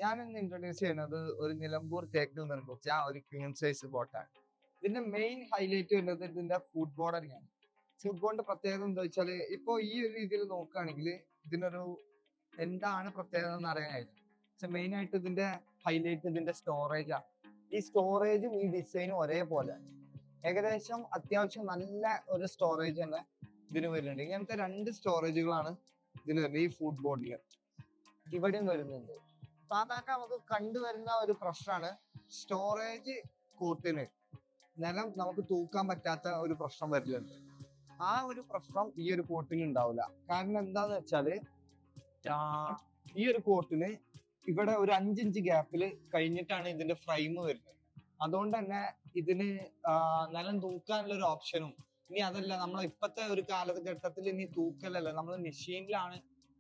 ഞാനിന്ന് ഇൻട്രൊഡ്യൂസ് ചെയ്യുന്നത് ഒരു നിലമ്പൂർ തേക്കിൽ നിർമ്മിച്ച ഒരു ക്വീൻ സൈസ് ബോട്ടാണ്. ഇതിന്റെ മെയിൻ ഹൈലൈറ്റ് വരുന്നത് ഇതിന്റെ ഫുട് ബോർഡ് തന്നെയാണ്. ഫുട് ബോർഡിന്റെ പ്രത്യേകത എന്താ വെച്ചാല് ഇപ്പൊ ഈ ഒരു രീതിയിൽ നോക്കുകയാണെങ്കിൽ ഇതിനൊരു എന്താണ് പ്രത്യേകത എന്ന് അറിയാനായിട്ട്, പക്ഷെ മെയിൻ ആയിട്ട് ഇതിന്റെ ഹൈലൈറ്റ് ഇതിന്റെ സ്റ്റോറേജ് ആണ്. ഈ സ്റ്റോറേജും ഈ ഡിസൈനും ഒരേപോലെ, ഏകദേശം അത്യാവശ്യം നല്ല ഒരു സ്റ്റോറേജ് തന്നെ ഇതിന് വരുന്നുണ്ട്. ഇങ്ങനത്തെ രണ്ട് സ്റ്റോറേജുകളാണ് ഇതിന് വരുന്നത്. ഈ ഫുട് ബോർഡിൽ ഇവിടെയും വരുന്നുണ്ട്. സാധാരണ നമുക്ക് കണ്ടുവരുന്ന ഒരു പ്രശ്നമാണ് സ്റ്റോറേജ് കൂട്ടിന് നിലം നമുക്ക് തൂക്കാൻ പറ്റാത്ത ഒരു പ്രശ്നം വരുന്നുണ്ട്. ആ ഒരു പ്രശ്നം ഈ ഒരു കോട്ടിന് ഉണ്ടാവില്ല. കാരണം എന്താന്ന് വെച്ചാല് ഈ ഒരു കോട്ടിന് ഇവിടെ ഒരു 5 ഇഞ്ച് ഗ്യാപ്പിൽ കഴിഞ്ഞിട്ടാണ് ഇതിന്റെ ഫ്രെയിം വരുന്നത്. അതുകൊണ്ട് തന്നെ ഇതിന് നിലം തൂക്കാനുള്ള ഒരു ഓപ്ഷനും, ഇനി അതല്ല നമ്മൾ ഇപ്പോഴത്തെ ഒരു കാലഘട്ടത്തിൽ ഇനി തൂക്കലല്ല, നമ്മൾ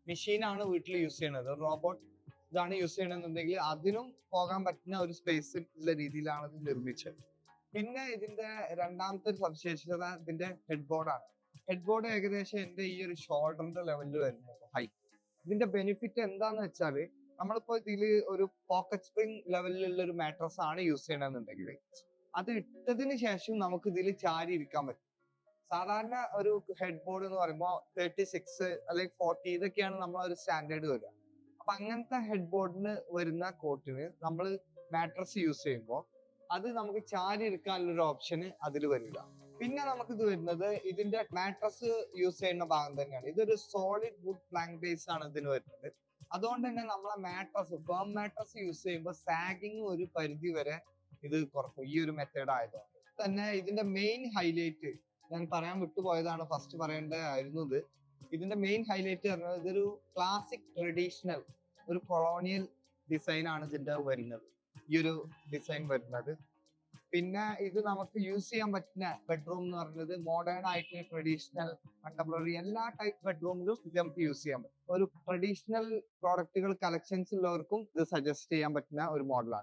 മെഷീനാണ് വീട്ടിൽ യൂസ് ചെയ്യുന്നത്, റോബോട്ട് ഇതാണ് യൂസ് ചെയ്യണമെന്നുണ്ടെങ്കിൽ അതിനും പോകാൻ പറ്റുന്ന ഒരു സ്പേസ് ഉള്ള രീതിയിലാണ് ഇത് നിർമ്മിച്ചത്. പിന്നെ ഇതിന്റെ രണ്ടാമത്തെ ഒരു സവിശേഷത ഇതിന്റെ ഹെഡ് ബോർഡാണ്. ഹെഡ് ബോർഡ് ഏകദേശം എന്റെ ഈ ഒരു ഷോൾഡറിന്റെ ലെവലിൽ വരുന്നത് ഹൈറ്റ്. ഇതിന്റെ ബെനിഫിറ്റ് എന്താന്ന് വെച്ചാല് നമ്മളിപ്പോ ഇതിൽ ഒരു പോക്കറ്റ് സ്പ്രിംഗ് ലെവലിലുള്ള ഒരു മാട്രസ് ആണ് യൂസ് ചെയ്യണമെന്നുണ്ടെങ്കിൽ അത് ഇട്ടതിന് ശേഷം നമുക്ക് ഇതിൽ ചാരി ഇരിക്കാൻ പറ്റും. സാധാരണ ഒരു ഹെഡ് ബോർഡ് എന്ന് പറയുമ്പോൾ 36 അല്ലെങ്കിൽ 40 ഇതൊക്കെയാണ് നമ്മളെ ഒരു സ്റ്റാൻഡേർഡ് വരിക. അപ്പൊ അങ്ങനത്തെ ഹെഡ് ബോർഡിന് വരുന്ന കോട്ടിന് നമ്മൾ മാട്രസ് യൂസ് ചെയ്യുമ്പോൾ അത് നമുക്ക് ചാരി എടുക്കാനുള്ള ഒരു ഓപ്ഷന് അതിൽ വരില്ല. പിന്നെ നമുക്ക് ഇത് വരുന്നത് ഇതിന്റെ മാട്രസ് യൂസ് ചെയ്യുന്ന ഭാഗം തന്നെയാണ്. ഇതൊരു സോളിഡ് വുഡ് പ്ലാങ്ക് ബേസ് ആണ് ഇതിന് വരുന്നത്. അതുകൊണ്ട് തന്നെ നമ്മളെ മാട്രസ് ഫേം മാട്രസ് യൂസ് ചെയ്യുമ്പോൾ സാഗിങ് ഒരു പരിധി വരെ ഇത് കുറക്കും, ഈ ഒരു മെത്തേഡ് ആയതുകൊണ്ട് തന്നെ. ഇതിന്റെ മെയിൻ ഹൈലൈറ്റ് ഞാൻ പറയാൻ വിട്ടുപോയതാണ്, ഫസ്റ്റ് പറയേണ്ടതായിരുന്നത്. ഇതിന്റെ മെയിൻ ഹൈലൈറ്റ് പറഞ്ഞത് ഇതൊരു ക്ലാസിക് ട്രഡീഷണൽ ഒരു കൊളോണിയൽ ഡിസൈൻ ആണ് ഇതിന്റെ വരുന്നത്, ഈ ഒരു ഡിസൈൻ വരുന്നത്. പിന്നെ ഇത് നമുക്ക് യൂസ് ചെയ്യാൻ പറ്റുന്ന ബെഡ്റൂം എന്ന് പറയുന്നത് മോഡേൺ ആയിട്ട് ട്രഡീഷണൽ കണ്ടംപററി എല്ലാ ടൈപ്പ് ബെഡ്റൂമിലും ഇത് നമുക്ക് യൂസ് ചെയ്യാൻ പറ്റും. ഒരു ട്രഡീഷണൽ പ്രോഡക്റ്റുകൾ കളക്ഷൻസ് ഉള്ളവർക്കും ഇത് സജസ്റ്റ് ചെയ്യാൻ പറ്റുന്ന ഒരു മോഡലാണ്.